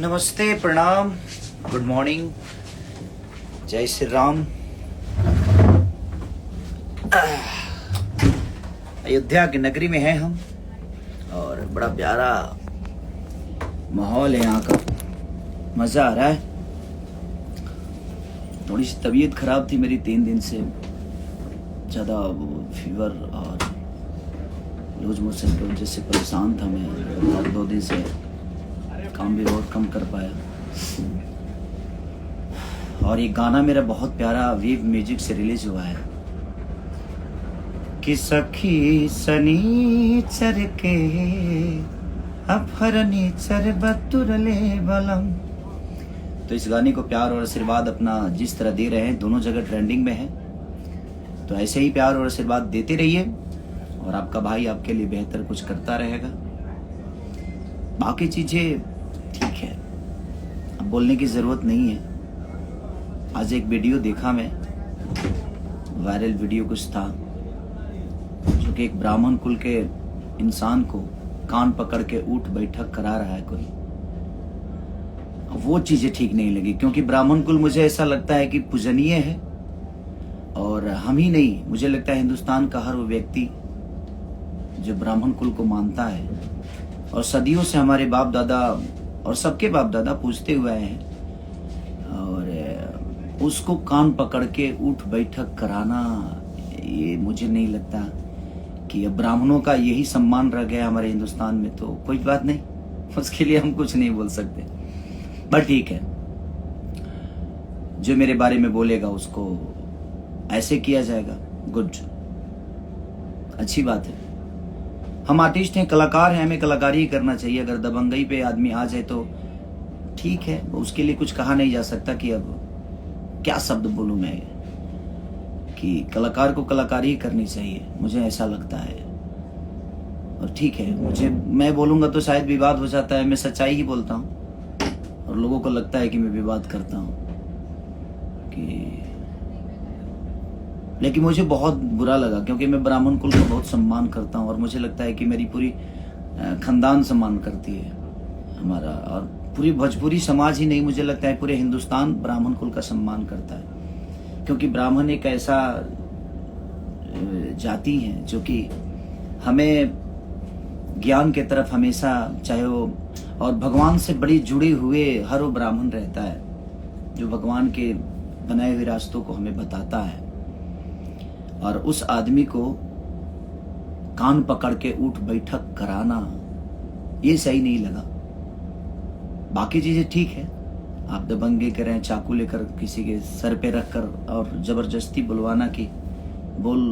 नमस्ते, प्रणाम, good morning, जय श्री राम। अयोध्या की नगरी में हैं हम और बड़ा प्यारा माहौल है यहाँ का, मज़ा आ रहा है। थोड़ी सी तबीयत खराब थी मेरी 3 दिन से, ज़्यादा फीवर और लूज मोशन की वजह से परेशान था मैं। और 2 दिन से काम भी बहुत कम कर पाया। और ये गाना मेरा बहुत प्यारा वेव म्यूजिक से रिलीज हुआ है कि सखी सनीचर के अफरनीचर बतुरले बलम। तो इस गाने को प्यार और आशीर्वाद अपना जिस तरह दे रहे हैं, दोनों जगह ट्रेंडिंग में है, तो ऐसे ही प्यार और आशीर्वाद देते रहिए और आपका भाई आपके लिए बेहतर कुछ करता रहेगा। बाकी चीजें ठीक है, अब बोलने की जरूरत नहीं है। आज एक वीडियो देखा मैं, वायरल वीडियो कुछ था, जो कि एक ब्राह्मण कुल के इंसान को कान पकड़ के उठ बैठक करा रहा है कोई। वो चीजें ठीक नहीं लगी, क्योंकि ब्राह्मण कुल मुझे ऐसा लगता है कि पूजनीय है। और हम ही नहीं, मुझे लगता है हिंदुस्तान का हर वो व्यक्ति जो ब्राह्मण कुल को मानता है और सदियों से हमारे बाप दादा और सबके बाप दादा पूछते हुए आए हैं, और उसको कान पकड़ के उठ बैठक कराना, ये मुझे नहीं लगता कि अब ब्राह्मणों का यही सम्मान रह गया हमारे हिंदुस्तान में। तो कोई बात नहीं, उसके लिए हम कुछ नहीं बोल सकते, बट ठीक है, जो मेरे बारे में बोलेगा उसको ऐसे किया जाएगा। गुड, अच्छी बात है। हम आर्टिस्ट हैं, कलाकार हैं, हमें कलाकारी ही करना चाहिए। अगर दबंगई पे आदमी आ जाए तो ठीक है, उसके लिए कुछ कहा नहीं जा सकता कि अब क्या शब्द बोलूं मैं, कि कलाकार को कलाकारी ही करनी चाहिए, मुझे ऐसा लगता है। और ठीक है, मैं बोलूंगा तो शायद विवाद हो जाता है, मैं सच्चाई ही बोलता हूं और लोगों को लगता है कि मैं विवाद करता हूं कि, लेकिन मुझे बहुत बुरा लगा, क्योंकि मैं ब्राह्मण कुल का बहुत सम्मान करता हूं और मुझे लगता है कि मेरी पूरी खानदान सम्मान करती है हमारा, और पूरी भोजपुरी समाज ही नहीं, मुझे लगता है पूरे हिंदुस्तान ब्राह्मण कुल का सम्मान करता है। क्योंकि ब्राह्मण एक ऐसा जाति है जो कि हमें ज्ञान के तरफ हमेशा, चाहे वो, और भगवान से बड़ी जुड़े हुए हर वो ब्राह्मण रहता है जो भगवान के बनाए हुए रास्तों को हमें बताता है। और उस आदमी को कान पकड़ के उठ बैठक कराना, ये सही नहीं लगा। बाकी चीजें ठीक है, आप दबंगे करें, चाकू लेकर किसी के सर पे रखकर और जबरदस्ती बुलवाना कि बोल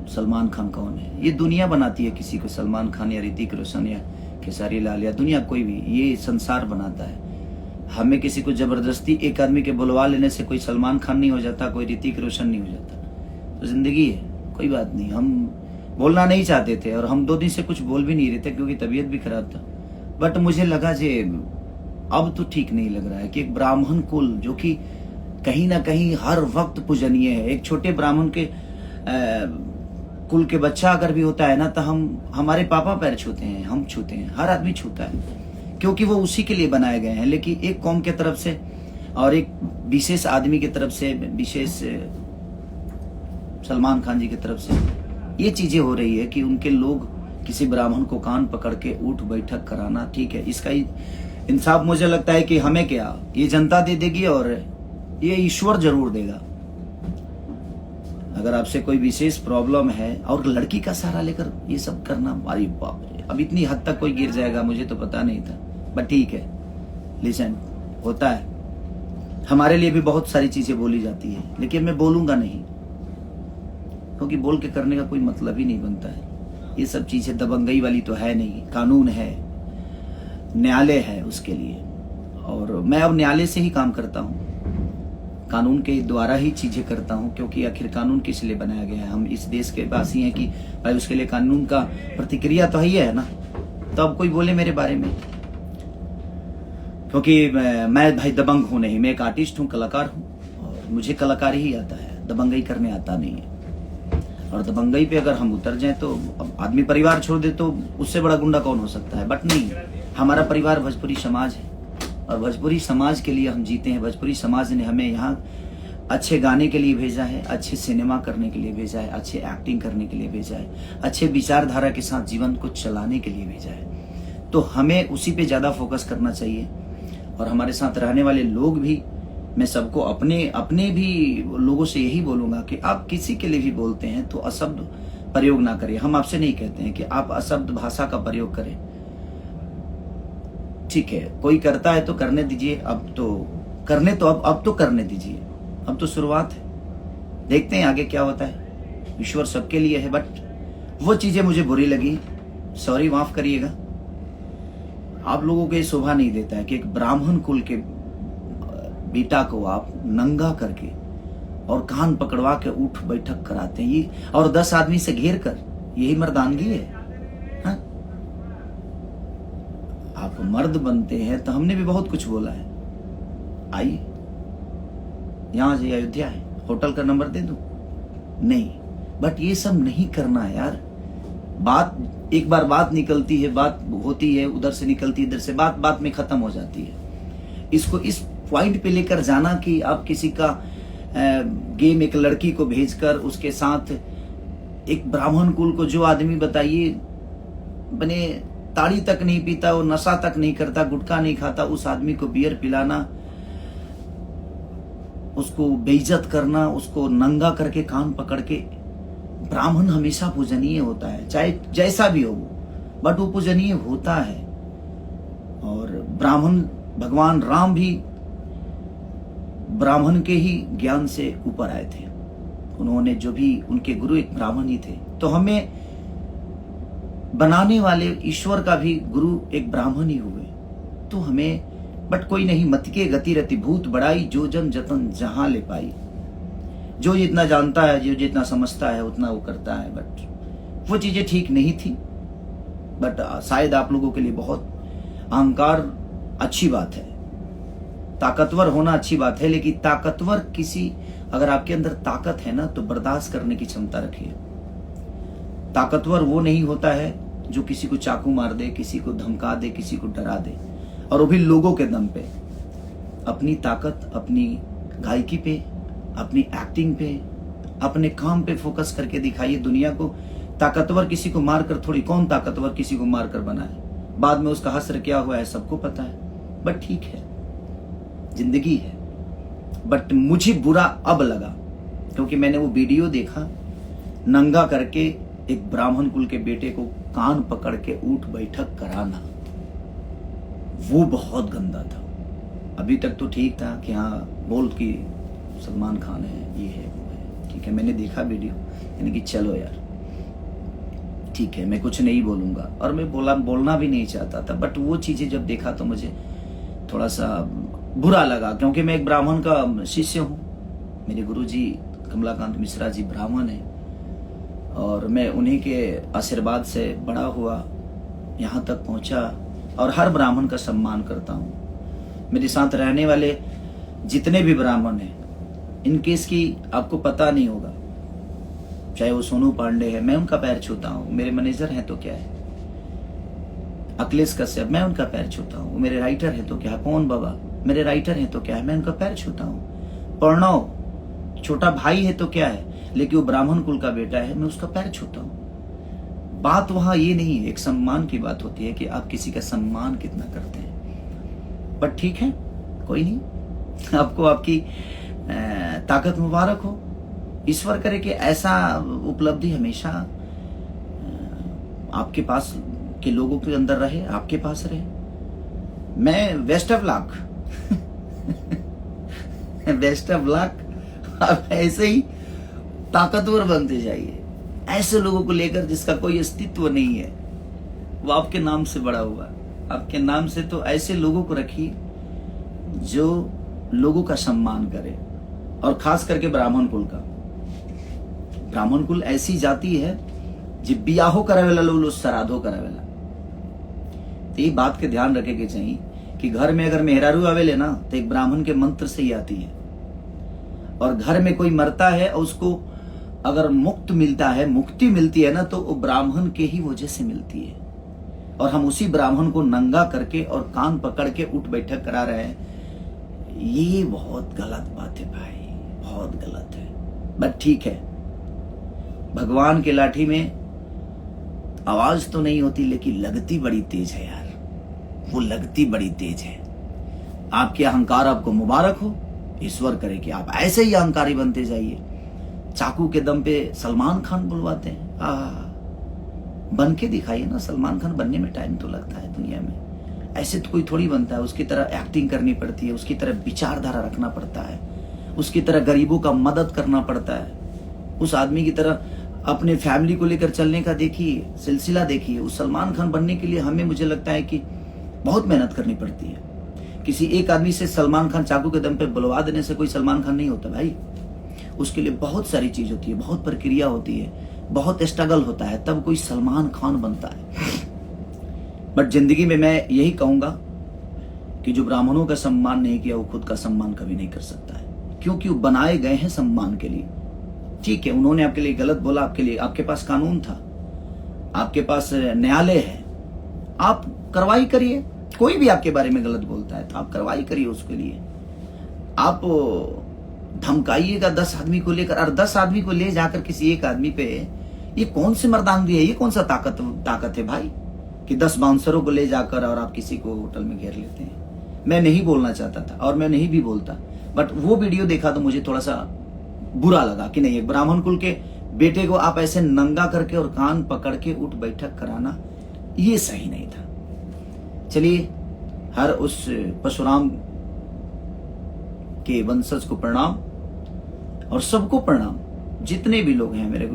सलमान खान कौन है। ये दुनिया बनाती है किसी को, सलमान खान या ऋतिक रोशन या खेसारी लाल या दुनिया कोई भी, ये संसार बनाता है। हमें किसी को जबरदस्ती एक आदमी के बुलवा लेने से कोई सलमान खान नहीं हो जाता, कोई ऋतिक रोशन नहीं हो जाता। तो जिंदगी है, कोई बात नहीं। हम बोलना नहीं चाहते थे और हम 2 दिन से कुछ बोल भी नहीं रहे थे क्योंकि तबीयत भी खराब था, बट मुझे लगा जे अब तो ठीक नहीं लग रहा है कि एक ब्राह्मण कुल जो कि कहीं ना कहीं हर वक्त पूजनीय है, एक छोटे ब्राह्मण के कुल के बच्चा अगर भी होता है ना, तो हमारे पापा पैर छूते हैं, हम छूते हैं, हर आदमी छूता है, क्योंकि वो उसी के लिए बनाए गए हैं। लेकिन एक कौम के तरफ से और एक विशेष आदमी की तरफ से, विशेष सलमान खान जी की तरफ से ये चीजें हो रही है कि उनके लोग किसी ब्राह्मण को कान पकड़ के उठ बैठक कराना, ठीक है, इसका इंसाफ मुझे लगता है कि हमें क्या, ये जनता दे देगी और ये ईश्वर जरूर देगा। अगर आपसे कोई विशेष प्रॉब्लम है और लड़की का सहारा लेकर ये सब करना, अरे बाप रे, अब इतनी हद तक कोई गिर जाएगा मुझे तो पता नहीं था, बट ठीक है, लिसन, होता है। हमारे लिए भी बहुत सारी चीजें बोली जाती है, लेकिन मैं बोलूंगा नहीं, क्योंकि बोल के करने का कोई मतलब ही नहीं बनता है। ये सब चीजें दबंगई वाली तो है नहीं, कानून है, न्यायालय है उसके लिए, और मैं अब न्यायालय से ही काम करता हूँ, कानून के द्वारा ही चीजें करता हूँ, क्योंकि आखिर कानून किस लिए बनाया गया है। हम इस देश के वासी हैं कि भाई उसके लिए कानून का प्रतिक्रिया तो ही है ना। तो अब कोई बोले मेरे बारे में, क्योंकि मैं भाई दबंग हूं नहीं, मैं एक आर्टिस्ट हूँ, कलाकार हूँ, और मुझे कलाकारी ही आता है, दबंगई करने आता नहीं है। और दबंगई पे अगर हम उतर जाएं तो अब आदमी परिवार छोड़ दे तो उससे बड़ा गुंडा कौन हो सकता है, बट नहीं, हमारा परिवार भोजपुरी समाज है, और भोजपुरी समाज के लिए हम जीते हैं। भोजपुरी समाज ने हमें यहाँ अच्छे गाने के लिए भेजा है, अच्छे सिनेमा करने के लिए भेजा है, अच्छे एक्टिंग करने के लिए भेजा है, अच्छे विचारधारा के साथ जीवन को चलाने के लिए भेजा है। तो हमें उसी पे ज़्यादा फोकस करना चाहिए। और हमारे साथ रहने वाले लोग भी, मैं सबको अपने भी लोगों से यही बोलूँगा कि आप किसी के लिए भी बोलते हैं तो अशब्द प्रयोग ना करें। हम आपसे नहीं कहते हैं कि आप अशब्द भाषा का प्रयोग करें, ठीक है, कोई करता है तो करने दीजिए। अब तो करने दीजिए, अब तो शुरुआत है, देखते हैं आगे क्या होता है। ईश्वर सबके लिए है। बट वो चीजें मुझे बुरी लगी, सॉरी माफ करिएगा। आप लोगों को ये शोभा नहीं देता है कि एक ब्राह्मण कुल के बेटा को आप नंगा करके और कान पकड़वा के उठ बैठक कराते हैं, ये और 10 आदमी से घेर कर, यही मर्दानगी है? हाँ? आप मर्द बनते हैं तो हमने भी बहुत कुछ बोला है। आइए, यहां से अयोध्या है, होटल का नंबर दे दूं? नहीं, बट ये सब नहीं करना है यार। एक बार बात निकलती है, बात होती है, उधर से निकलती है, इधर से, बात में खत्म हो जाती है। इसको इस पॉइंट पे लेकर जाना कि आप किसी का गेम, एक लड़की को भेजकर उसके साथ एक ब्राह्मण कुल को, जो आदमी बताइए बने ताड़ी तक नहीं पीता, वो नशा तक नहीं करता, गुटखा नहीं खाता, उस आदमी को बियर पिलाना, उसको बेइज्जत करना, उसको नंगा करके कान पकड़ के। ब्राह्मण हमेशा पूजनीय होता है, चाहे जैसा भी हो वो, बट वो पूजनीय होता है। और ब्राह्मण, भगवान राम भी ब्राह्मण के ही ज्ञान से ऊपर आए थे। उन्होंने जो भी, उनके गुरु एक ब्राह्मण ही थे। तो हमें बनाने वाले ईश्वर का भी गुरु एक ब्राह्मण ही हुए। तो हमें, बट कोई नहीं, मत के गति रति भूत बड़ाई, जो जन जतन जहां ले पाई। जो जितना जानता है, जो जितना समझता है, उतना वो करता है। बट वो चीजें ठीक नहीं थी। बट शायद आप लोगों के लिए बहुत अहंकार अच्छी बात है, ताकतवर होना अच्छी बात है, लेकिन ताकतवर किसी, अगर आपके अंदर ताकत है ना, तो बर्दाश्त करने की क्षमता रखिए। ताकतवर वो नहीं होता है जो किसी को चाकू मार दे, किसी को धमका दे, किसी को डरा दे, और वो भी लोगों के दम पे। अपनी ताकत अपनी गायकी पे, अपनी एक्टिंग पे, अपने काम पे फोकस करके दिखाइए दुनिया को। ताकतवर किसी को मारकर थोड़ी, कौन ताकतवर किसी को मारकर बनाए? बाद में उसका हश्र क्या हुआ है सबको पता है। बट ठीक है, जिंदगी है। बट मुझे बुरा अब लगा, क्योंकि मैंने वो वीडियो देखा, नंगा करके एक ब्राह्मण कुल के बेटे को कान पकड़ के उठ बैठक कराना, वो बहुत गंदा था। अभी तक तो ठीक था कि हाँ बोल कि सलमान खान है, ये है, वो है, ठीक है, मैंने देखा वीडियो, यानी कि चलो यार ठीक है, मैं कुछ नहीं बोलूंगा, और मैं बोलना भी नहीं चाहता था। बट वो चीजें जब देखा तो मुझे थोड़ा सा बुरा लगा, क्योंकि मैं एक ब्राह्मण का शिष्य हूँ। मेरे गुरुजी कमलाकांत मिश्रा जी ब्राह्मण हैं, और मैं उन्हीं के आशीर्वाद से बड़ा हुआ, यहाँ तक पहुँचा, और हर ब्राह्मण का सम्मान करता हूँ। मेरे साथ रहने वाले जितने भी ब्राह्मण हैं, इनके इसकी आपको पता नहीं होगा, चाहे वो सोनू पांडे है, मैं उनका पैर छूता हूँ। मेरे मैनेजर हैं तो क्या है, अखिलेश कश्यप, मैं उनका पैर छूता हूँ। मेरे राइटर है तो क्या है, पवन बाबा मेरे राइटर हैं तो क्या है, मैं उनका पैर छूता हूँ। प्रणव छोटा भाई है तो क्या है, लेकिन वो ब्राह्मण कुल का बेटा है, मैं उसका पैर छूता हूँ। बात वहां ये नहीं है, एक सम्मान की बात होती है कि आप किसी का सम्मान कितना करते हैं। बट ठीक है, कोई नहीं, आपको आपकी ताकत मुबारक हो। ईश्वर करे कि ऐसा उपलब्धि हमेशा आपके पास के लोगों के अंदर रहे, आपके पास रहे। मैं best of luck best of luck. आप ऐसे ही ताकतवर बनते जाइए, ऐसे लोगों को लेकर जिसका कोई अस्तित्व नहीं है, वो आपके नाम से बड़ा हुआ, आपके नाम से। तो ऐसे लोगों को रखिए जो लोगों का सम्मान करे, और खास करके ब्राह्मण कुल का। ब्राह्मण कुल ऐसी जाति है जो बियाहो करावेला लोग श्राद्धो करावेला। तो ये बात के ध्यान रखे के चाहिए कि घर में अगर मेहरारू आवेले ना, तो एक ब्राह्मण के मंत्र से ही आती है। और घर में कोई मरता है और उसको अगर मुक्ति मिलती है ना, तो वो ब्राह्मण के ही वजह से मिलती है। और हम उसी ब्राह्मण को नंगा करके और कान पकड़ के उठ बैठक करा रहे हैं। ये बहुत गलत बात है भाई, बहुत गलत है। बट ठीक है, भगवान के लाठी में आवाज तो नहीं होती लेकिन लगती बड़ी तेज है यार, वो लगती बड़ी तेज है। आपके अहंकार आपको मुबारक हो, ईश्वर करे कि आप ऐसे ही अहंकारी बनते जाइए। चाकू के दम पे सलमान खान बुलवाते हैं, बन के दिखाइए ना। सलमान खान बनने में टाइम तो लगता है दुनिया में, ऐसे तो कोई थोड़ी बनता है। उसकी तरह एक्टिंग करनी पड़ती है, उसकी तरह विचारधारा रखना पड़ता है, उसकी तरह गरीबों का मदद करना पड़ता है, उस आदमी की तरह अपने फैमिली को लेकर चलने का देखिए, सिलसिला देखिए। उस सलमान खान बनने के लिए हमें, मुझे लगता है कि बहुत मेहनत करनी पड़ती है। किसी एक आदमी से सलमान खान चाकू के दम पे बुलवा देने से कोई सलमान खान नहीं होता भाई। उसके लिए बहुत सारी चीज होती है, बहुत प्रक्रिया होती है, बहुत स्ट्रगल होता है, तब कोई सलमान खान बनता है। बट जिंदगी में मैं यही कहूंगा कि जो ब्राह्मणों का सम्मान नहीं किया वो खुद का सम्मान कभी नहीं कर सकता है, क्योंकि वो बनाए गए हैं सम्मान के लिए। ठीक है, उन्होंने आपके लिए गलत बोला, आपके लिए, आपके पास कानून था, आपके पास न्यायालय है, आप कार्रवाई करिए। कोई भी आपके बारे में गलत बोलता है तो आप कार्रवाई करिए उसके लिए। आप धमकाइएगा 10 आदमी को लेकर, और 10 आदमी को ले जाकर किसी एक आदमी पे, ये कौन सी मर्दानगी है, ये कौन सा ताकत है भाई कि 10 बाउंसरों को ले जाकर और आप किसी को होटल में घेर लेते हैं। मैं नहीं बोलना चाहता था और मैं नहीं भी बोलता, बट वो वीडियो देखा तो मुझे थोड़ा सा बुरा लगा कि नहीं, एक ब्राह्मण कुल के बेटे को आप ऐसे नंगा करके और कान पकड़ के उठ बैठक कराना, ये सही नहीं था। चलिए, हर उस परशुराम के वंशज को प्रणाम और सबको प्रणाम, जितने भी लोग हैं मेरे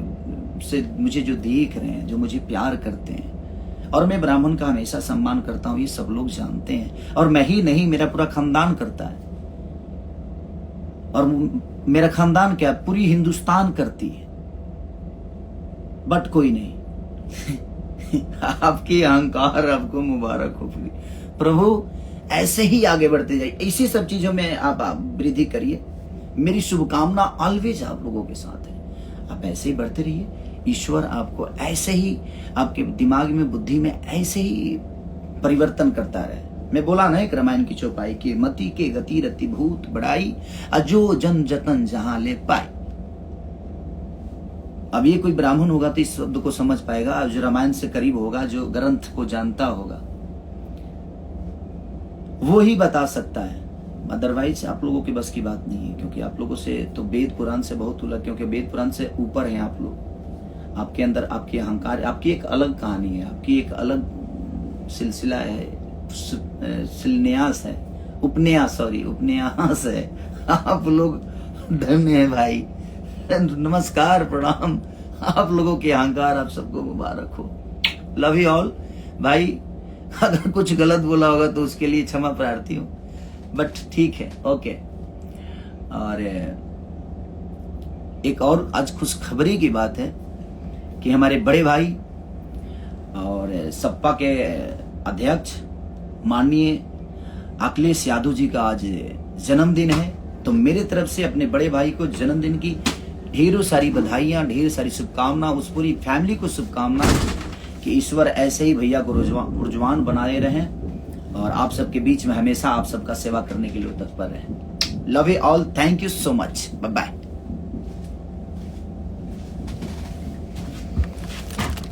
से, मुझे जो देख रहे हैं, जो मुझे प्यार करते हैं। और मैं ब्राह्मण का हमेशा सम्मान करता हूं, ये सब लोग जानते हैं। और मैं ही नहीं, मेरा पूरा खानदान करता है। और मेरा खानदान क्या, पूरी हिंदुस्तान करती है। बट कोई नहीं आपकी अहंकार आपको मुबारक हो प्रभु, ऐसे ही आगे बढ़ते जाइए, इसी सब चीजों में आप वृद्धि करिए। मेरी शुभकामना ऑलवेज आप लोगों के साथ है। आप ऐसे ही बढ़ते रहिए, ईश्वर आपको ऐसे ही, आपके दिमाग में, बुद्धि में ऐसे ही परिवर्तन करता रहे। मैं बोला ना एक रामायण की चौपाई की, मति के गति रति भूत बढ़ाई, अजो जन जतन जहां ले पाई। अब ये कोई ब्राह्मण होगा तो इस शब्द को समझ पाएगा, जो रामायण से करीब होगा, जो ग्रंथ को जानता होगा, वो ही बता सकता है। अदरवाइज आप लोगों की बस की बात नहीं है, क्योंकि आप लोगों से तो वेद पुराण से बहुत अलग, क्योंकि वेद पुराण से ऊपर हैं आप लोग। आपके अंदर आपकी अहंकार, आपकी एक अलग कहानी है, आपकी एक अलग सिलसिला है, शिलान्यास है, उपन्यास है। आप लोग धन्य है भाई, नमस्कार, प्रणाम। आप लोगों के अहंकार आप सबको मुबारक हो। लव यू ऑल भाई। अगर कुछ गलत बोला होगा तो उसके लिए क्षमा प्रार्थी हूं, बट ठीक है, ओके। और एक और आज खुशखबरी की बात है कि हमारे बड़े भाई और सपा के अध्यक्ष माननीय अखिलेश यादव जी का आज जन्मदिन है। तो मेरे तरफ से अपने बड़े भाई को जन्मदिन की ढेरों सारी बधाइयां, ढेर सारी शुभकामना, उस पूरी फैमिली को शुभकामना कि ईश्वर ऐसे ही भैया को रुजवान बनाए रहें और आप सबके बीच में हमेशा आप सबका सेवा करने के लिए तत्पर रहें। Love you all, thank you so much, bye bye.